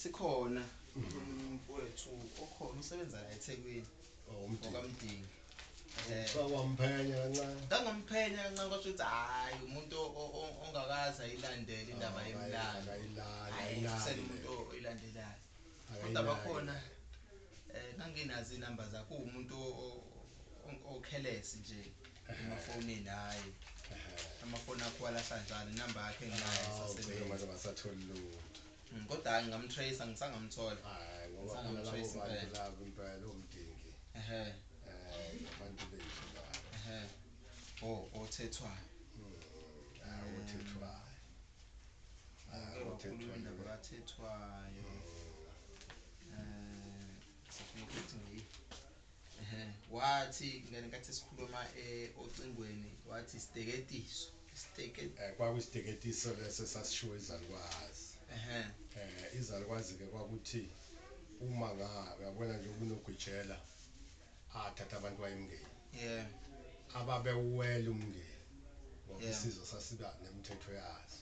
sikhona umfowethu okhona usebenza la eThekwini wakwaMdingi wamphenya kancane ngangomphenya kancane kwasho ukuthi hayi umuntu ongakazi ayilandele indaba yemlando ayisele umuntu oyilandelayo kodwa bakhona nganginazi inamba zakhe umuntu okhelesi nje emafonini hayi amafoni akho walahlanjani inamba yakhe nginayo manje basatholi lutho kodwa hayi ngamtrace angisangamthola hayi ngoba khona labo bantu labo impela uMdingi abantu bethu la othethwayo othethwayo abathethwayo sifuna ukuthi wathi ngenkathi sikhuluma ocingweni wathi isiteketiso kwakusiteketiso leso sasishiwo izalukwazi izalukwazi ke kwakuthi uma uyabona nje kunogwijela athatha abantu wayemngeni ababewela umngeni ngoba isizwe sasiba nemithetho yazo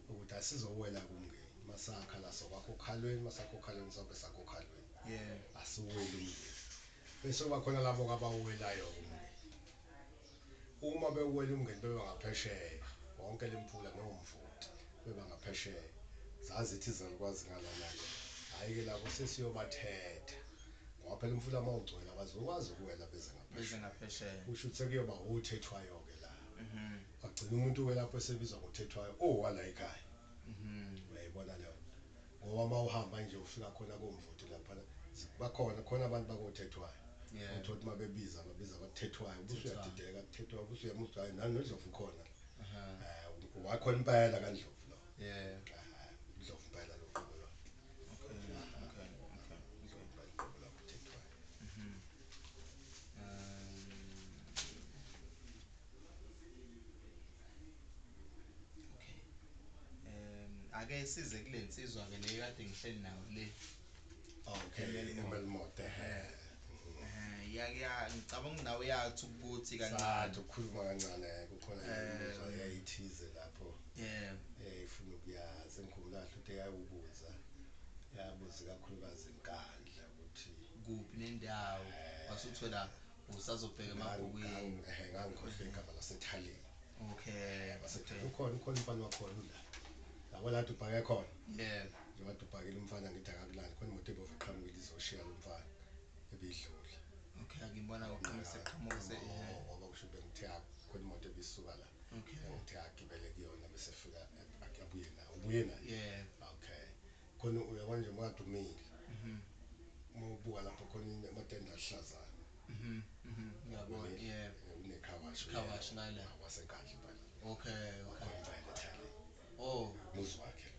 ukuthi asizowela kumngeni masakhala sokwakho okhalweni masakokhalweni sobe sakokhalweni asiweli umngeni bese bakhona labo abawelayo umngeni uma bewela umngeni beba ngaphesheya wonke lemphula nomvuti beba ngaphesheya zazithi izalukwazi ngalana hayi ke lapho sesiyobathetha ngoba phela umfula mawugcwele abazokwazi ukuwela beze ngaphesheya kusho ukuthi kuyoba uthethwayo ke la agcina umuntu welapho esebizwa ngothethwayo wala ekhaya uyayibona leyo ngoba mawuhamba nje ufika khona komvuti lapha bakhona khona abantu bakothethwayo uthothi mabebiza babiza abathethwayo ubusuyadideka kuthethwayo ubusuyamuzwa hayi nani noDlovu khona wakhona impela kaNdlovu lo Ndlovu impela lo ake size kule nsizwa ke le kade ngihleli nayo le emelmote ngicabanga nawe yathi ukuthi kancane sathi ukukhuluma kancane kukhona imizwa eyayithize lapho ifuna ukuyazi engikhumbula ukuthi yayibuza kakhulukazi inkandla ukuthi kuphi nendawo wasuthola usazobheka emabhukwini ngangikhohle igama laseThaleni baseThaleni ukhona umfana wakhona la yabo la ubhake khona njengoba ubhakile umfana ngithi akakulandi khona imoto ebovu eqhamukile izoshiya lo mfana ebidlule ngibona uqinise eqhamuke ngoba kusho bengithe khona imoto ebisuka la ngithe agibele kuyona bese fika abuye nayo ubuye nayo khona uyabona nje makadumile ubuka lapho khona amatende ahlazana ngiyabona unekhawashi ngala wasenkandla impela muzi wakhe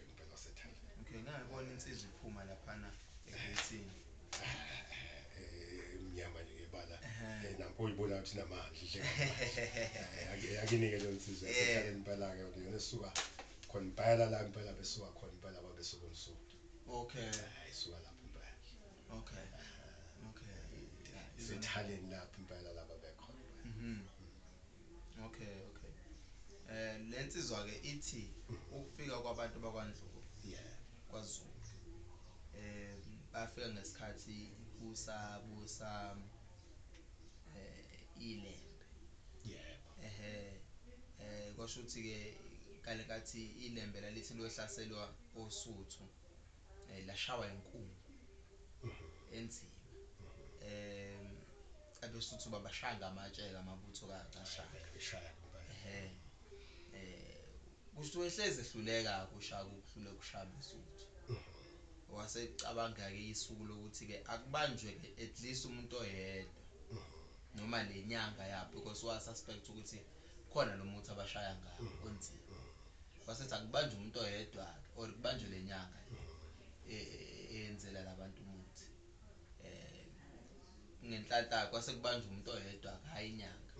impela waseThaleni ngiyabona insizwa iphuma laphana egeyithini emnyama nje ngebala nampo uyibona ukuthi namandla yakinike leyo nsizwa yaseThaleni impela ke yona esuka khona impela la impela besuka khona impela babesuka eMsuthu isuka lapho impela iseThaleni lapho impela laba bekhona lensizwa ke ithi ukufika kwabantu bakwaNdlovu kwaZulu bafika ngesikhathi kusabusa ilembe kwasho ukuthi ke kale kathi ilembe lalithi lohlaselwa oSuthu lashawa inkungu enzima abeSuthu babashaya ngamatshe amabutho kashaya kusho wehleze ehluleka ukuhluleka ushaya beSuthu wasecabanga ke isuku lokuthi ke akubanjwe ke at least umuntu oyedwa noma lenyanga yaphi because wasuspect ukuthi khona lo muthi abashaya ngawo onzima wasethi akubanjwe umuntu oyedwa or kubanjwe lenyanga eyenzela labantu umuthi ngenhlanhla kwase kubanjwe umuntu oyedwa hayi inyanga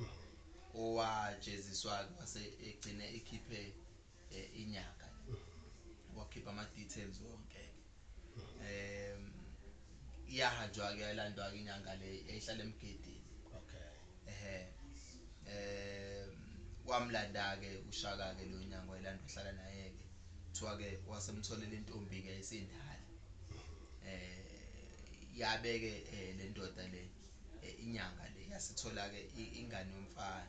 owajeziswa kwase egcine ekhiphe inyanga wakhipha ama details wonke iyahanjwa ke yalandwa ke inyanga le ehlala emgedini kwamlanda ke ushaka ke lo nyanga wayelandwa hlala naye ke 12 kuthiwa ke wasemtholela intombi ke esindala yabe ke le ndoda le inyanga le yasithola ke ingane yomfana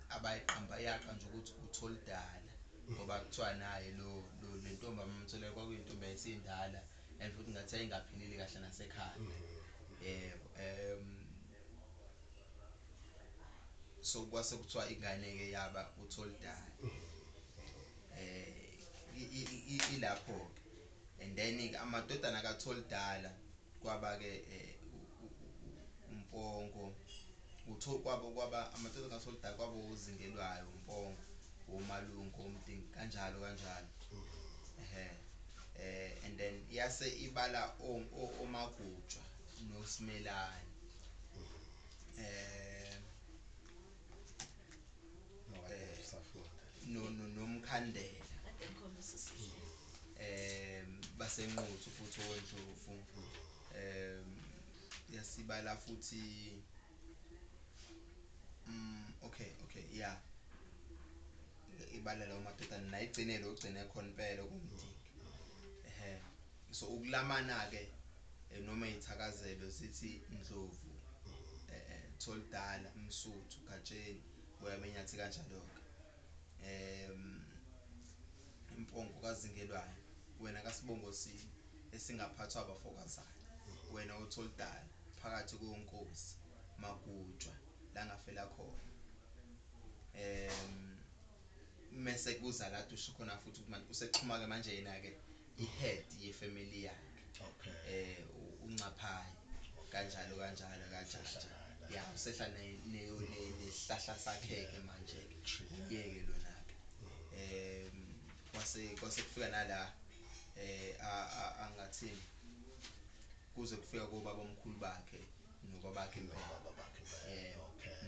abayiqamba yaqanja ukuthi uTholdala ngoba kuthiwa naye le ntombi amamtholela kwakuyintombi esindala and futhi ngathi ayingaphilile kahle nasekhaya yebo so kwase kuthiwa ingane ke yaba uTholdala ilapho and then ke amadodana kaTholdala kwaba ke uMpongo kwaba amadodana kaTholdala kwaba uzingelwayo uMpongo uMalungu uMdingi kanjalo and then yase ibala oMagujwa noSimelane nomkhandela basenquthu futhi oNdlovu yasibala futhi okay yeah ibala lawo madodana nayigcine lo gcine khona impela kumdingi so ukulamana ke noma izithakazelo zithi Ndlovu Tholdala Msuthu Gatsheni boyabenyathi kanjalo ke Impongo kazingelwayo wena kaSibongosini esingaphathwa abafokazana wena uTholdala phakathi konkosi Magujwa la ngafela khona mase kuza la usho khona futhi manje usexhuma ke manje yena ke ihead yefamily yakhe uNcaphaya kanjalo ya usehla nesihlahla sakhe ke manje yeke lona ke kwase kufika nala angathini kuze kufika kobaba omkhulu bakhe nokwabakhe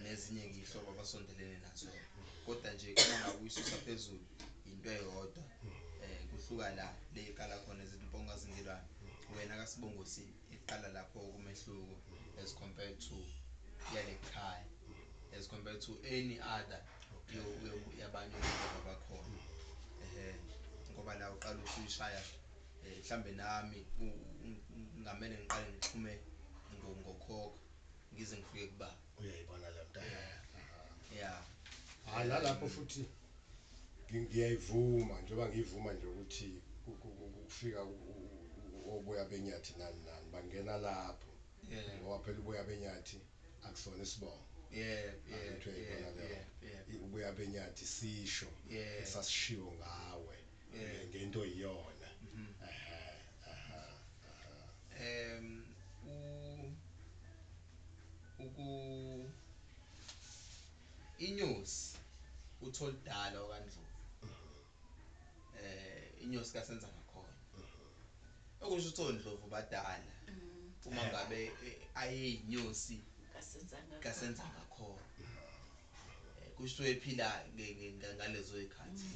nezinye izihlobo abasondelene nazo kodwa nje uma ngakuyisusa phezulu into eyodwa kuhluka la leqala khona izimpongo kazingelwayo wena kaSibongosini iqala lapho kumehluko as compared to yalekhaya as compared to any other yabanye abakhona ngoba la uqala usuyishaya mhlambe nami ngamele ngiqale ngixhume ngokhokho ngize ngifike kuba uyayibona le nto yeah nalapho futhi ngiyayivuma njengoba ngiyivuma nje ukuthi kufika oboya benyathi nani bangena lapho ngoba phela uboya benyathi akusona isibongo uboya benyathi sisho esasishiwo ngawe ngento iyona inyosi uTholdala wakwaNdlovu inyosi kasenza ngakhona okusho ukuthi oNdlovu badala uma ngabe ayeyinyosi kasenza ngakhona kusho ephila ngalezo zikhathi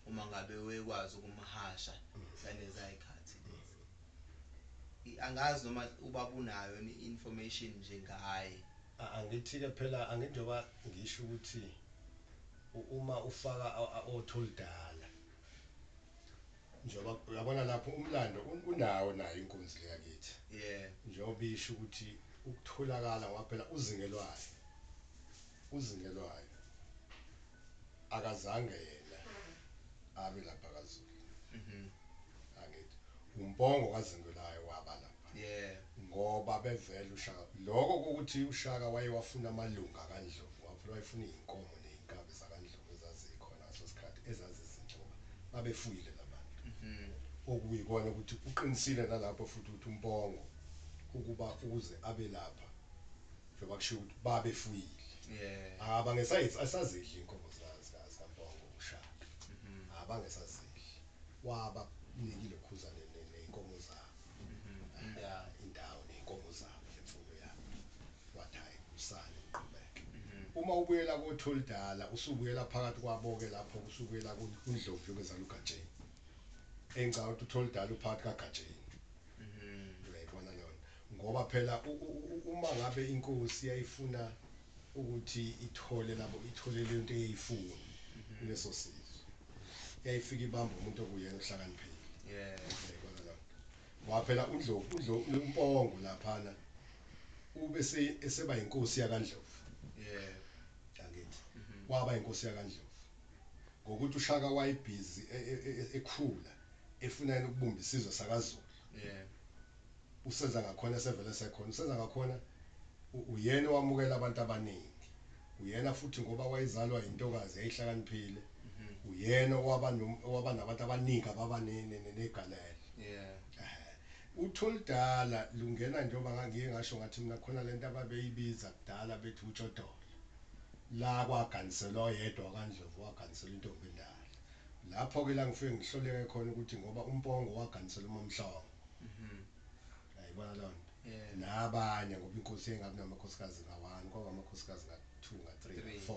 uma ngabe wekwazi ukumhasha ngalezi zikhathi angazi noma ubaba unayo information njengaye angithi ke phela anginjoba ngisho ukuthi uma ufaka oTholdala njengoba uyabona lapho Umlando unawo nayo inkunzi yakithi njengoba isho ukuthi ukutholakala ngoba phela uzingelwayo akazange yena abe lapha kaZulu angithi uMpongo kazingelwayo waba lapha ngoba bevela uShaka lokho ukuthi uShaka wayewafuna amalunga kaNdlovu ngoba phela wayefuna izinkomo nezinkabi zakaNdlovu ezazikhona ngaso sikhathi ezazizinhloba babefuyile labantu okuyikona ukuthi uqinisile nalapho futhi ukuthi uMpongo ukuba ukuze abe lapha njengoba kushiwo ukuthi babefuyile abangesayidli asazidla inkomo zikaMpongo uShaka abangesazidli waba nikile khuzane neinkomo zabo indawo neinkomo zabo nemfuyo yabo wathi hayi usale uqhubeke uma ubuyela koTholdala usubuyela phakathi kwabo-ke lapho usubuyela kuNdlovu yokezala uGatsheni engicabanga ukuthi uTholdala uphakathi kaGatsheni uyayibona lona ngoba phela uma ngabe inkosi yayifuna ukuthi ithole lento eyayifuna kuleso sizwe yayifika ibamba umuntu okuyena ohlakaniphile yeah yayibona lo waphela uNdlovu umpongo laphana ube eseba inkosi yakwaNdlovu yeah angithi waba inkosi yakwaNdlovu ngokuthi uShaka wayebhizi ekhula efuna ukubumba isizwe sakaZulu yeah usenza ngakhona sevele sekhona usenza ngakhona uyena owamukela abantu abaningi uyena futhi ngoba wayezalwa intokazi yayihlakaniphile uyena owaba nabantu abaningi ababanegalelo yeah uTholdala lungena njengoba ngiye ngasho ngathi mina khona lento ababeyibiza kudala bethi utshodola la kwaganiselwa oyedwa kaNdlovu waganisela intombi endala lapho ke la ngifike ngihloleke khona ukuthi ngoba umpongo waganisela uMamhlongo yayibona lo nto nabanye ngoba inkosi yengabi namakhosikazi nga1 kwaba amakhosikazi nga2 nga3 nga4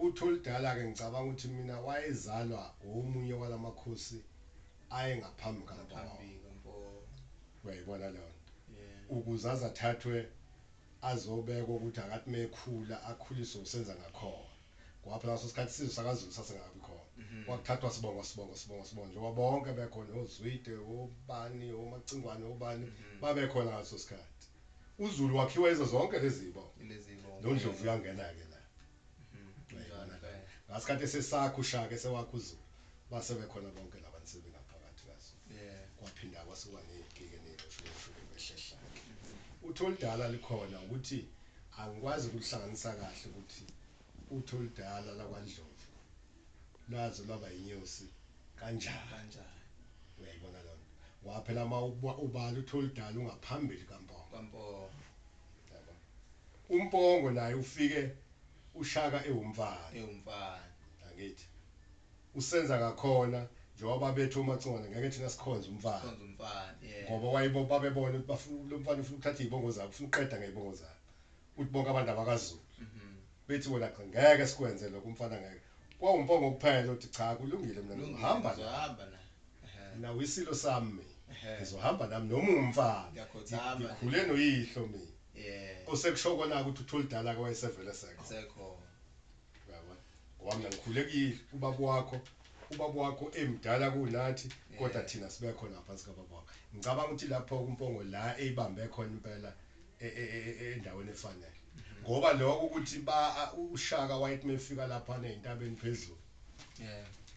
uTholdala ke ngicabanga ukuthi mina wayezalwa omunye walamakhosi ayengaphambi kaMpo uyayibona lo nto ukuzaza thathwe azobekwa ukuthi akathi mekhula akhuliswe usenza ngakhona ngoba phela ngaso isikhathi sizwe sakaZulu sasengakabi khona kwakuthathwa sibongo njengoba bonke bekhona oZwide obani omacingwane obani babekhona ngaso isikhathi uZulu wakhiwa izo zonke lezi zibo noNdlovu uyangena ke la uyayibona ngasikhathi sesakha uShaka esewakha uZulu base bekhona bonke labantu sebengaphakathi kaso kwaphinda kwasuka nezigike nezishukela behlehla uTholdala likhona ukuthi angikwazi ukuhlanganisa kahle ukuthi uTholdala lakwaNdlovu lazo laba inyosi kanjani uyayibona lo nto waphela ubala uTholdala ungaphambili kaMpongo yabo uMpongo naye ufike uShaka ewumfana angithi usenza ngakhona njengoba bethu umacingwane ngeke thina sikhonze umfana ngoba wayibo babebona ukuthi bafuna lo mfana ufuna ukuthatha izibongo zabo ufuna uqeda ngezibongo zabo uthi bonke abantu abakaZulu bethi wena cha ngeke sikwenze lokho umfana ngeke kwawumpongo kuphela uthi cha kulungile mina ngizohamba na wisilo sami ngizohamba nami noma umfana ngikhule noyihlo mina osekushoko la ukuthi uTholdala ke wayesevele sekho yabo ngoba mina ngikhule kuyihlo ubaba wakho emdala kunathi kodwa thina sibe khona ngaphansi kababa wakho ngicabanga ukuthi lapho uMpongo la eyibambe khona impela endaweni efanele ngoba lokho ukuthi uShaka wayethi mefika lapha nezintabeni phezulu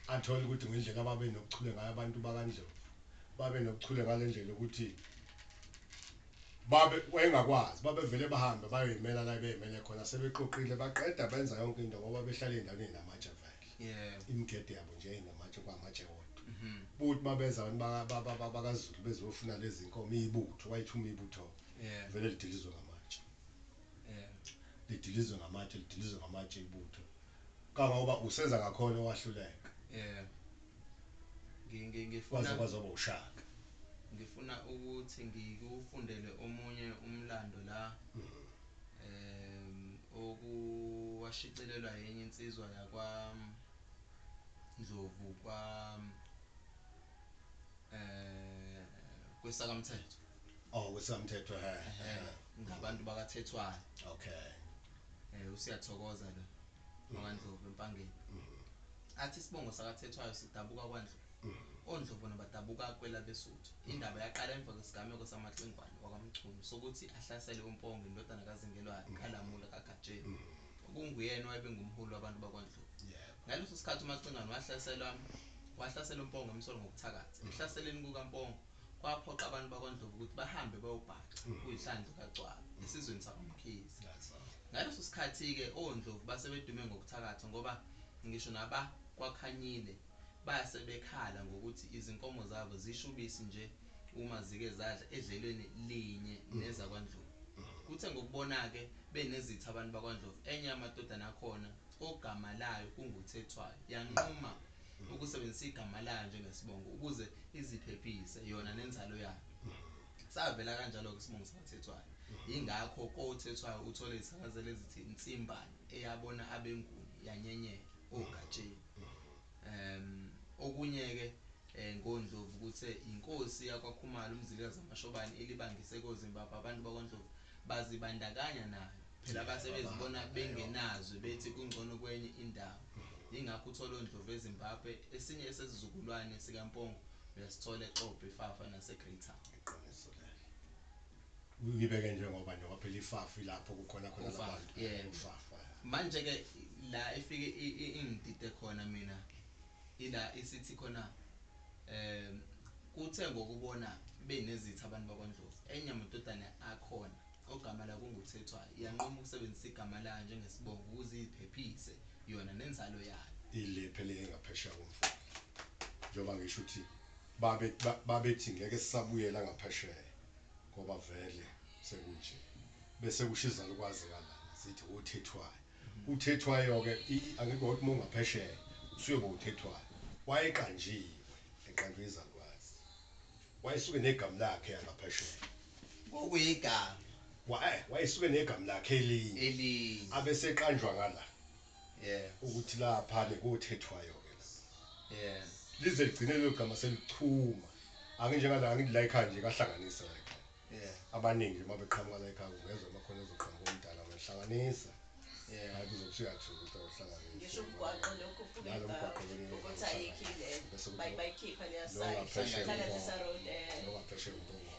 athola ukuthi ngendlela ababe nokuchule ngayo abantu bakaNdlovu babe nokuchule ngalendlela ukuthi wayengakwazi babevele bahambe bayoyimela la beyimele khona sebeqoqile baqeda benza yonke into ngoba behlala endaweni enamatshe vele imigede yabo nje enamatshe kwamatshe wodwa buthi mabeza abantu bakaZulu bezofuna lezi inkomo izibutho wayithuma izibutho vele lidilizwe ngamatshe lidilizwe ngamatshe ibutho kangoba usenza ngakhona owahluleka ngifuna kwazoba uShaka ngifuna ukuthi ngikufundele omunye umlando la okuwashicilelwa yenye insizwa yakwaNdlovu kwesakamthetho kwesakamthetho ngabantu bakaThethwayo okay usiyathokoza lo wakwaNdlovu empangeni athi isibongo sakaThethwayo sidabuka kwaNdlovu oNdlovu nabadabuka kwelabeSuthu indaba yaqala emva kwesigameko samacingwane wakwaMchunu sokuthi ahlasele uMpongo indodana kaZingelwayo kaLamula kaGajeni okunguyena wayebengumholi wabantu bakwaNdlovu ngaleso sikhathi uMacingwane wahlasela uMpongo emsolo ngokuthakatha ehlaseleni kukaMpongo kwaphoqa abantu bakwaNdlovu ukuthi bahambe bayobhaca kuyihlandlo kaCwala esizweni sakwaMkhize ngaleso sikhathi-ke oNdlovu basebedume ngokuthakatha ngoba ngisho nabakwaKhanyile basebekhala ngokuthi izinkomo zabo zishubisi nje uma zike zadla edlelweni linye nezakwaNdlovu kuthe ngokubona-ke benezitha abantu bakwaNdlovu enye yamadodana akhona ogama layo kunguThethwayo yanquma ukusebenzisa igama layo njengesibongo ukuze iziphephise yona nenzalo yayo savela kanjalo-ke isibongo sakaThethwayo ingakho koThethwayo uthole izithakazelo ezithi insimbane eyabona abenguni yanyenyela oGatsheni okunye-ke ngoNdlovu kuthe inkosi yakwaKhumalo umzilikazi waMashobane ilibangise koZimbabwe abantu bakwaNdlovu bazibandakanya nayo phela base bezibona bengenazwe bethi kungcono kwenye indawo ingakho uthola oNdlovu eZimbabwe esinye sesizukulwane sikaMpongo uyasithola eXobe iFafa naseGreater iqiniso lelo uyibeke njengoba njengoba phela iFafa ilapho kukhona khona labantu uFafa manje ke la ifike ingidide khona mina ila isithi khona kuthe ngokubona benezitha abantu bakwaNdlovu enye amadodana akhona ogama la kunguThethwayo iyanqoma ukusebenzisa igama la njengesibongo ukuze iziphephise yona nenzalo yayo ile phela engaphesheya komfula njengoba ngisho ukuthi babethi ngeke sisabuyela ngaphesheya ngoba vele sekunje bese kushiza lokwazi kalana sithi uThethwayo uThethwayo ke angeke ukuthi mongaphesheya usuyoba uThethwayo wayeqanjiwe eqanjwe izalukwazi wayesuke negama lakhe yangaphesheya kokuyigama wayesuke negama lakhe elinye abeseqanjwa ngala ukuthi lapha kuThethwayo ke lize ligcine lo gama selichuma anginjengala angithi la ekhaya nje kahlanganisa la ekhaya abaningi nje mabeqhamuka la ekhaya ungezwe amakhona ezoqhamuka umdala amahlanganisa hayi kuzokusuyathula ukuthi awuhlanganisa ngisho umgwaqo lokho ufuna ukuthi ayikhile bayikhipha leya side hlanganisa road ngaphesheya uMpongo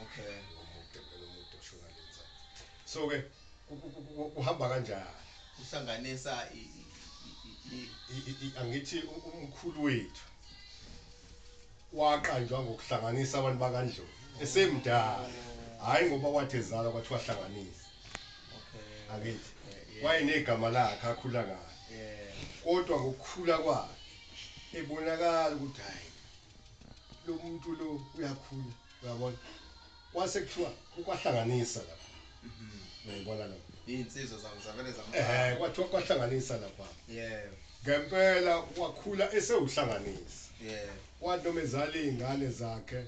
okay umuntu oshona lenza so ke uhamba kanjani uhlanganisa angithi umkhulu wethu waqanjwa ngokuhlanganisa abantu bakaNdlovu esemdala hayi ngoba wathi ezalwa kwathi wahlanganisa angithi wayenegama lakhe akhula ngalo kodwa ngokukhula kwakhe ebonakala ukuthi hayi lo muntu lo uyakhula uyabona kwase kuthiwa ukwahlanganisa lapha uyayibona lapha insizwa zavele zamkhaya kwathiwa kwahlanganisa lapha ngempela wakhula esewuhlanganisa wathi noma ezala izingane zakhe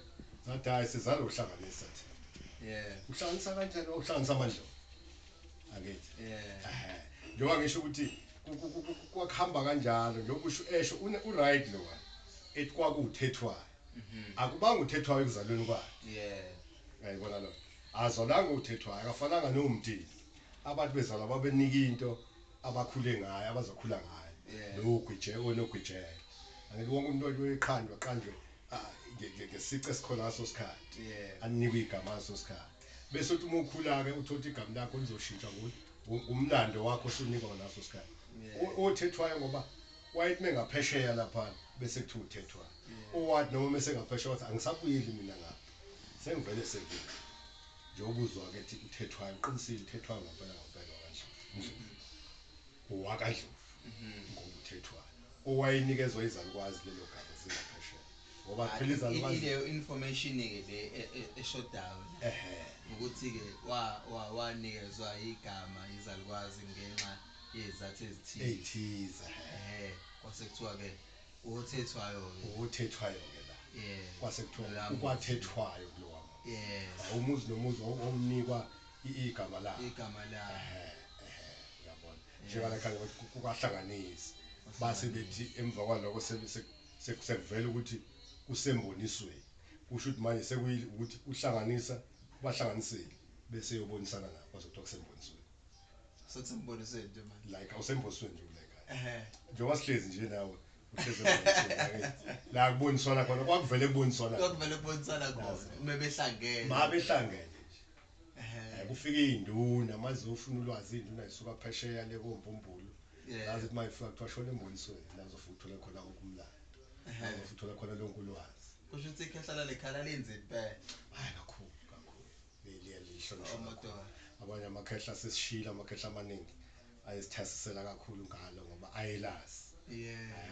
zathi hayi sizalo uhlanganisa thina uhlanganisa kanjani uhlanganisa amadlovu angithi njengoba ngisho ukuthi kwakuhamba kanjalo njengoba usho esho uright lo ethi kwakuthethwayo akubanga uthethwayo ekuzalweni kwakhe uyayibona lo azolanga uthethwayo akafananga nomdini abantu bezalwa babenika into abakhule ngayo abazokhula ngayo nogwijela angithi wonke umuntu oyeqhandwa qanjwe ngesici esikhona ngaso sikhathi anikwe igama ngaso sikhathi bese uthi uma ukhula ke uthola igama lakho lizoshintsha ngumlando wakho osunikwa ngaso sikhathi othethwayo ngoba wayethi mengaphesheya lapha bese kuthiwa uthethwayo owathi noma mesengaphesheya wathi angisabuyeli mina ngapha sengivele sekile njengoba uzwa ke ethi uthethwayo uqinisile uthethwayo ngempela wakwaNdlovu ngokuthethwayo owayenikezwa izalukwazi lelo gama zingaphesheya ngoba phela izalukwazi ile information ke le eshodayo ukuthi ke wanikezwa igama izalukwazi ngenxa yezathu ezithize kwase kuthiwa ke uthethwayo ke la kwase kuthiwa ukwathethwayo kulowa umuzi nomuzi owunikwa igama la uyabona njengala khaya kukwahlanganisa base bethi emva kwaloko sekuvela ukuthi kusembonisweni kusho ukuthi manje sekuyikuthi uhlanganisa bahlanganisile bese yobonisana nabo bazothiwa kusembonisweni sekusembonise nje manje like awusembonisweni nje kule ekhaya njengoba sihlezi nje nawe uhlezi embonisweni la kuboniswana khona kwakuvele kuboniswana khona mebehlangene mabehlangene nje kufika izinduna maze ufuna ulwazi izinduna zisuka phesheya le kombumbulu yazi ukuthi mayifika kuthiwa shona embonisweni la uzofuthola khona umlando uzofuthola khona lonke ulwazi kusho ukuthi ikhehla lekhala lenze impela hayi kakhulu liyalisho abanye amakhehla sesishila amakhehla amaningi ayesithasisela kakhulu ngalo ngoba ayelazi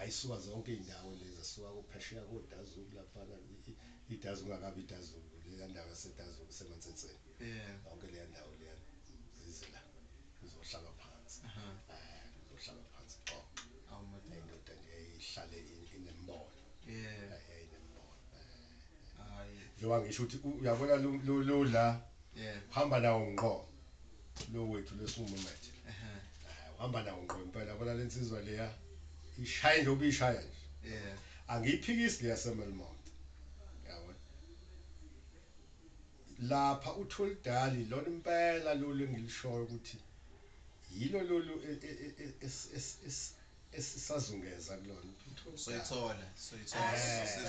ayisuka zonke izindawo lezi asuka kuphesheya koDazulu lapha iDazulu ngakabi iDazulu le ndawo yaseDazulu semantsetseni yonke le ndawo le zizela uzohlala phansi uzohlala phansi indoda nje ihlale inembono inembono njengoba ngisho ukuthi uyabona lo la uhamba nawo ngqo lo wethu lesumumethe uhamba nawo ngqo impela bona lensizwa leya ishaya nje obishaya nje angiyiphikisi le yaseMelmont yabona lapha uTholdali lona impela lo lengilishoyo ukuthi yilo lolu esisazungeza kulona soyithola